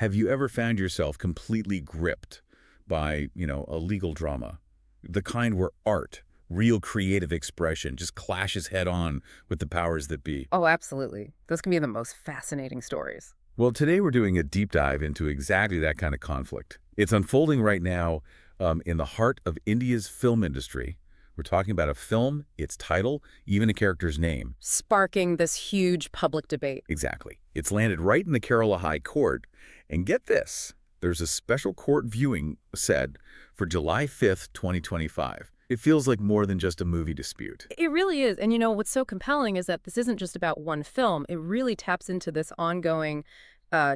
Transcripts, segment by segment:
Have you ever found yourself completely gripped by, a legal drama? The kind where art, real creative expression, just clashes head-on with the powers that be. Oh, absolutely. Those can be the most fascinating stories. Well, today we're doing a deep dive into exactly that kind of conflict. It's unfolding right now in the heart of India's film industry. We're talking about a film, its title, even a character's name. Sparking this huge public debate. Exactly. It's landed right in the Kerala High Court. And get this, there's a special court viewing set for July 5th, 2025. It feels like more than just a movie dispute. It really is. And what's so compelling is that this isn't just about one film. It really taps into this ongoing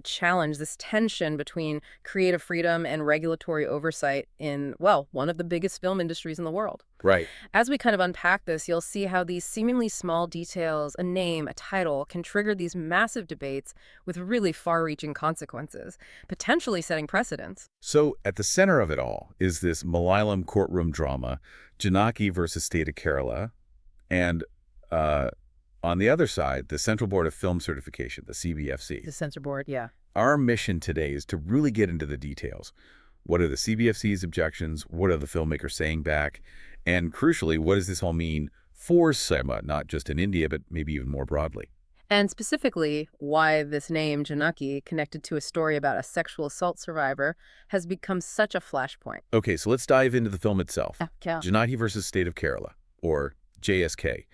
challenge, this tension between creative freedom and regulatory oversight in, well, one of the biggest film industries in the world. Right. As we kind of unpack this, you'll see how these seemingly small details, a name, a title, can trigger these massive debates with really far-reaching consequences, potentially setting precedents. So at the center of it all is this Malayalam courtroom drama, Janaki versus State of Kerala, and on the other side, the Central Board of Film Certification, the CBFC. The censor board, yeah. Our mission today is to really get into the details. What are the CBFC's objections? What are the filmmakers saying back? And crucially, what does this all mean for cinema, not just in India, but maybe even more broadly? And specifically, why this name, Janaki, connected to a story about a sexual assault survivor, has become such a flashpoint. Okay, so let's dive into the film itself. Yeah. Janaki versus State of Kerala, or JSK.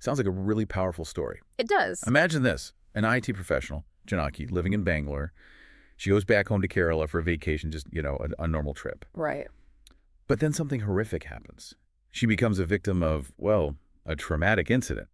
Sounds like a really powerful story. It does. Imagine this, an IT professional, Janaki, living in Bangalore. She goes back home to Kerala for a vacation, just, a normal trip. Right. But then something horrific happens. She becomes a victim of, well, a traumatic incident.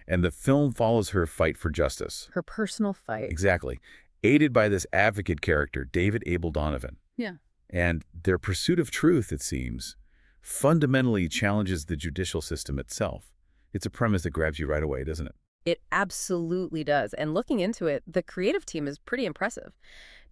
And the film follows her fight for justice. Her personal fight. Exactly. Aided by this advocate character, David Abel Donovan. Yeah. And their pursuit of truth, it seems, fundamentally challenges the judicial system itself. It's a premise that grabs you right away, doesn't it? It absolutely does. And looking into it, the creative team is pretty impressive.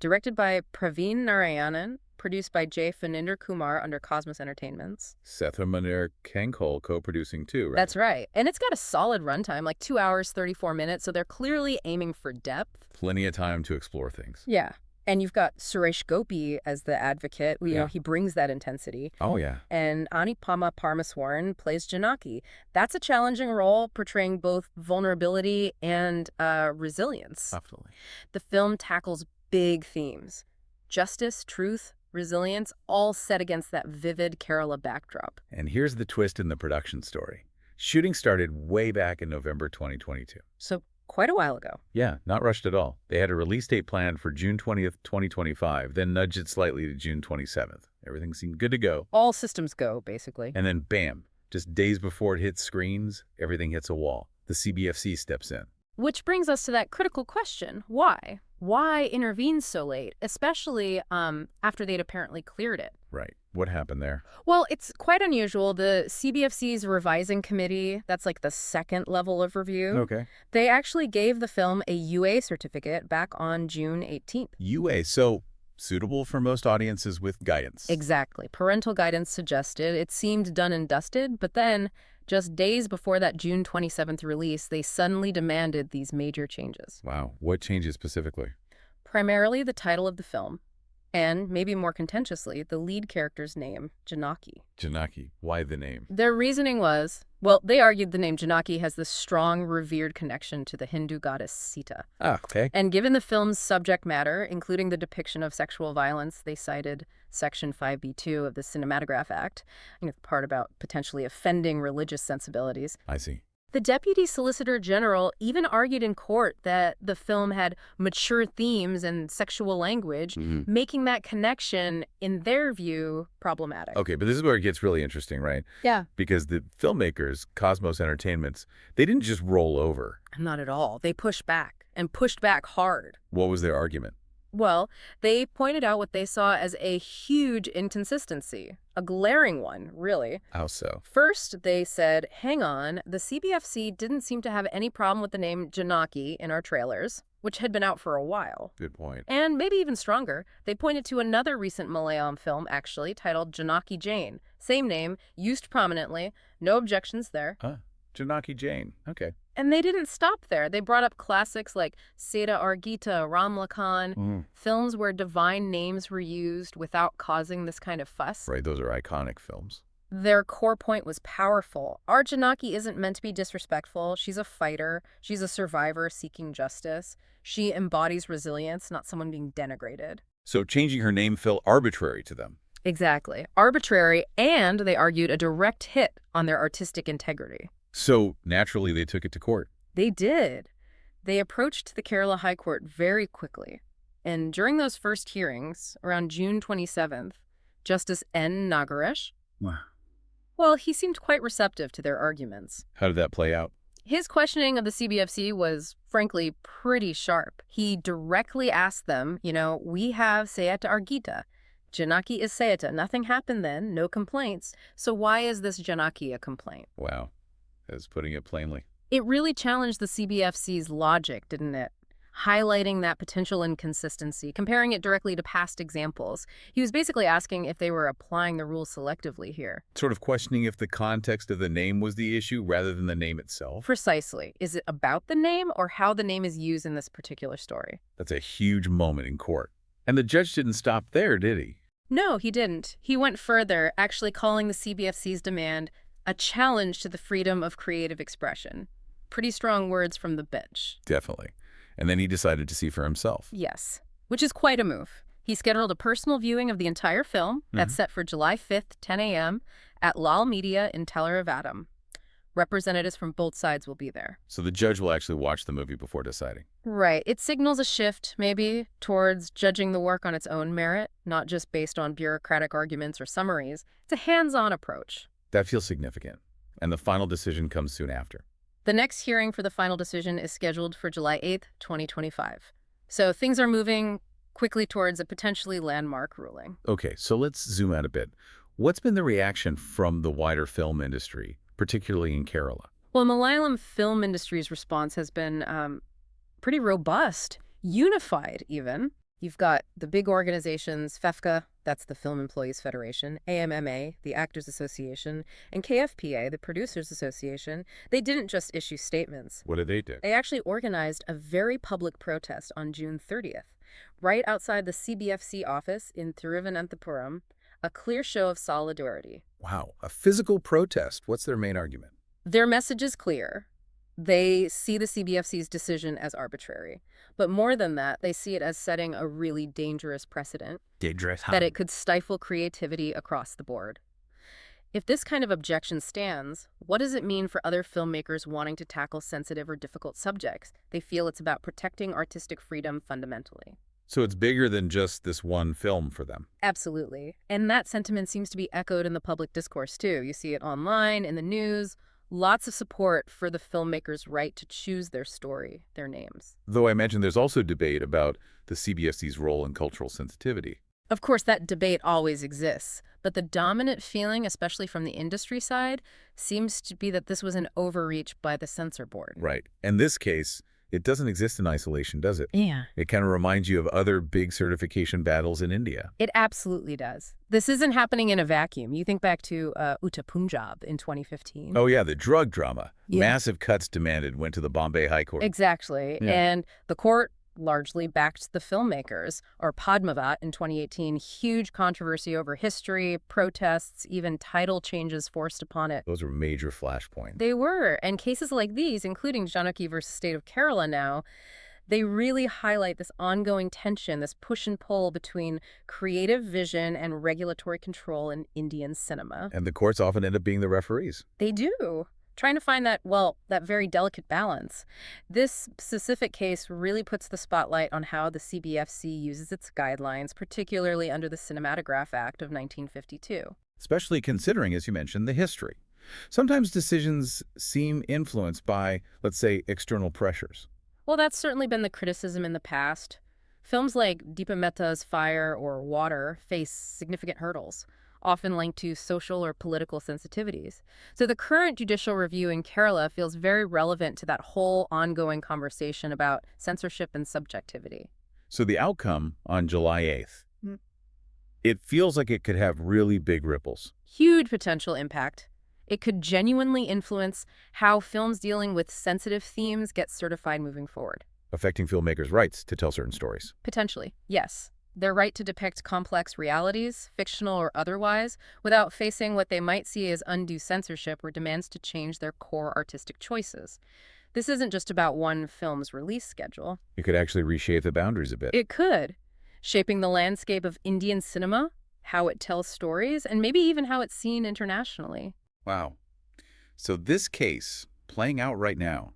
Directed by Praveen Narayanan, produced by J. Faninder Kumar under Cosmos Entertainments. Sethamanir Kankol co-producing too, right? That's right. And it's got a solid runtime, like 2 hours, 34 minutes, so they're clearly aiming for depth. Plenty of time to explore things. Yeah. And you've got Suresh Gopi as the advocate. He brings that intensity. Oh, yeah. And Anupama Parameswaran plays Janaki. That's a challenging role, portraying both vulnerability and resilience. Absolutely. The film tackles big themes. Justice, truth, resilience, all set against that vivid Kerala backdrop. And here's the twist in the production story. Shooting started way back in November 2022. So quite a while ago. Yeah, not rushed at all. They had a release date planned for June 20th, 2025, then nudged it slightly to June 27th. Everything seemed good to go. All systems go, basically. And then bam, just days before it hits screens, everything hits a wall. The CBFC steps in. Which brings us to that critical question. Why? Why intervene so late, especially after they'd apparently cleared it? Right. What happened there? Well, it's quite unusual. The CBFC's revising committee, that's like the second level of review. Okay. They actually gave the film a UA certificate back on June 18th. UA, so suitable for most audiences with guidance. Exactly. Parental guidance suggested. It seemed done and dusted, but then just days before that June 27th release, they suddenly demanded these major changes. Wow. What changes specifically? Primarily the title of the film, and maybe more contentiously, the lead character's name, Janaki. Janaki. Why the name? Their reasoning was, well, they argued the name Janaki has this strong, revered connection to the Hindu goddess Sita. Ah, okay. And given the film's subject matter, including the depiction of sexual violence, they cited Section 5B2 of the Cinematograph Act, the part about potentially offending religious sensibilities. I see. The Deputy Solicitor General even argued in court that the film had mature themes and sexual language, making that connection, in their view, problematic. Okay, but this is where it gets really interesting, right? Yeah. Because the filmmakers, Cosmos Entertainments, they didn't just roll over. Not at all. They pushed back, and pushed back hard. What was their argument? Well, they pointed out what they saw as a huge inconsistency, a glaring one, really. How so? First, they said, hang on, the CBFC didn't seem to have any problem with the name Janaki in our trailers, which had been out for a while. Good point. And maybe even stronger, they pointed to another recent Malayalam film, actually, titled Janaki Jane. Same name, used prominently, no objections there. Janaki Jane. Okay. And they didn't stop there. They brought up classics like Seda Argita, Ramlakan, films where divine names were used without causing this kind of fuss. Right, those are iconic films. Their core point was powerful. Our Janaki isn't meant to be disrespectful. She's a fighter. She's a survivor seeking justice. She embodies resilience, not someone being denigrated. So changing her name felt arbitrary to them. Exactly. Arbitrary, and they argued a direct hit on their artistic integrity. So naturally, they took it to court. They did. They approached the Kerala High Court very quickly. And during those first hearings, around June 27th, Justice N. Nagaresh, well, he seemed quite receptive to their arguments. How did that play out? His questioning of the CBFC was, frankly, pretty sharp. He directly asked them, we have Sayata Argita. Janaki is Sayata. Nothing happened then, no complaints. So why is this Janaki a complaint? Wow. That's putting it plainly. It really challenged the CBFC's logic, didn't it? Highlighting that potential inconsistency, comparing it directly to past examples. He was basically asking if they were applying the rules selectively here. Sort of questioning if the context of the name was the issue rather than the name itself. Precisely. Is it about the name or how the name is used in this particular story? That's a huge moment in court. And the judge didn't stop there, did he? No, he didn't. He went further, actually calling the CBFC's demand a challenge to the freedom of creative expression. Pretty strong words from the bench. Definitely. And then he decided to see for himself. Yes, which is quite a move. He scheduled a personal viewing of the entire film that's set for July 5th, 10 a.m. at Lal Media in Telleravatam. Representatives from both sides will be there. So the judge will actually watch the movie before deciding. Right. It signals a shift, maybe, towards judging the work on its own merit, not just based on bureaucratic arguments or summaries. It's a hands-on approach. That feels significant. And the final decision comes soon after. The next hearing for the final decision is scheduled for July 8th, 2025. So things are moving quickly towards a potentially landmark ruling. Okay, so let's zoom out a bit. What's been the reaction from the wider film industry, particularly in Kerala? Well, Malayalam film industry's response has been pretty robust, unified even. You've got the big organizations, FEFCA, that's the Film Employees Federation, AMMA, the Actors Association, and KFPA, the Producers Association. They didn't just issue statements. What did they do? They actually organized a very public protest on June 30th, right outside the CBFC office in Thiruvananthapuram, a clear show of solidarity. Wow, a physical protest. What's their main argument? Their message is clear. They see the CBFC's decision as arbitrary. But more than that, they see it as setting a really dangerous precedent. Dangerous how? That it could stifle creativity across the board. If this kind of objection stands, what does it mean for other filmmakers wanting to tackle sensitive or difficult subjects? They feel it's about protecting artistic freedom fundamentally. So it's bigger than just this one film for them. Absolutely. And that sentiment seems to be echoed in the public discourse, too. You see it online, in the news. Lots of support for the filmmaker's right to choose their story, their names. Though I imagine there's also debate about the CBFC's role in cultural sensitivity. Of course, that debate always exists, but the dominant feeling, especially from the industry side, seems to be that this was an overreach by the censor board. Right. In this case, it doesn't exist in isolation, does it? Yeah. It kind of reminds you of other big certification battles in India. It absolutely does. This isn't happening in a vacuum. You think back to Uttar Punjab in 2015. Oh, yeah, the drug drama. Yeah. Massive cuts demanded went to the Bombay High Court. Exactly. Yeah. And the court largely backed the filmmakers. Or Padmavat in 2018, huge controversy over history, protests, even title changes forced upon it. Those were major flashpoints. They were. And cases like these, including Janaki versus State of Kerala now, they really highlight this ongoing tension, this push and pull between creative vision and regulatory control in Indian cinema. And the courts often end up being the referees. They do. Trying to find that, well, that very delicate balance. This specific case really puts the spotlight on how the CBFC uses its guidelines, particularly under the Cinematograph Act of 1952. Especially considering, as you mentioned, the history. Sometimes decisions seem influenced by, let's say, external pressures. Well, that's certainly been the criticism in the past. Films like Deepa Mehta's Fire or Water face significant hurdles, often linked to social or political sensitivities. So the current judicial review in Kerala feels very relevant to that whole ongoing conversation about censorship and subjectivity. So the outcome on July 8th, it feels like it could have really big ripples. Huge potential impact. It could genuinely influence how films dealing with sensitive themes get certified moving forward. Affecting filmmakers' rights to tell certain stories. Potentially, yes. Their right to depict complex realities, fictional or otherwise, without facing what they might see as undue censorship or demands to change their core artistic choices. This isn't just about one film's release schedule. It could actually reshape the boundaries a bit. It could, shaping the landscape of Indian cinema, how it tells stories, and maybe even how it's seen internationally. Wow. So this case, playing out right now,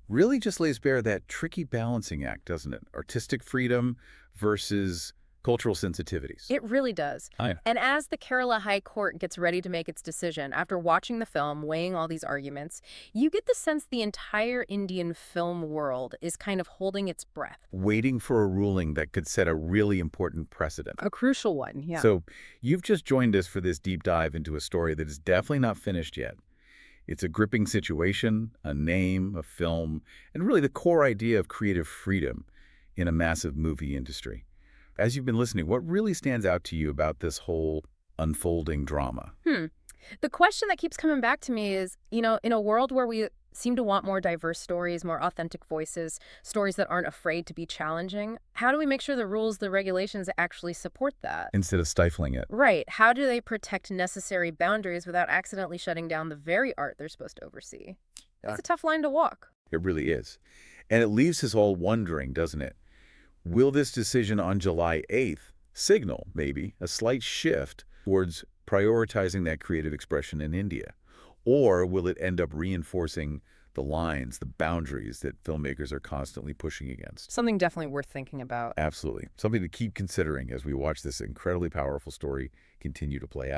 really just lays bare that tricky balancing act, doesn't it? Artistic freedom versus cultural sensitivities. It really does. Oh, yeah. And as the Kerala High Court gets ready to make its decision, after watching the film, weighing all these arguments, you get the sense the entire Indian film world is kind of holding its breath. Waiting for a ruling that could set a really important precedent. A crucial one, yeah. So you've just joined us for this deep dive into a story that is definitely not finished yet. It's a gripping situation, a name, a film, and really the core idea of creative freedom in a massive movie industry. As you've been listening, what really stands out to you about this whole unfolding drama? The question that keeps coming back to me is, in a world where we seem to want more diverse stories, more authentic voices, stories that aren't afraid to be challenging, how do we make sure the rules, the regulations actually support that? Instead of stifling it. Right. How do they protect necessary boundaries without accidentally shutting down the very art they're supposed to oversee? That's a tough line to walk. It really is. And it leaves us all wondering, doesn't it? Will this decision on July 8th signal, maybe, a slight shift towards prioritizing that creative expression in India? Or will it end up reinforcing the lines, the boundaries that filmmakers are constantly pushing against? Something definitely worth thinking about. Absolutely. Something to keep considering as we watch this incredibly powerful story continue to play out.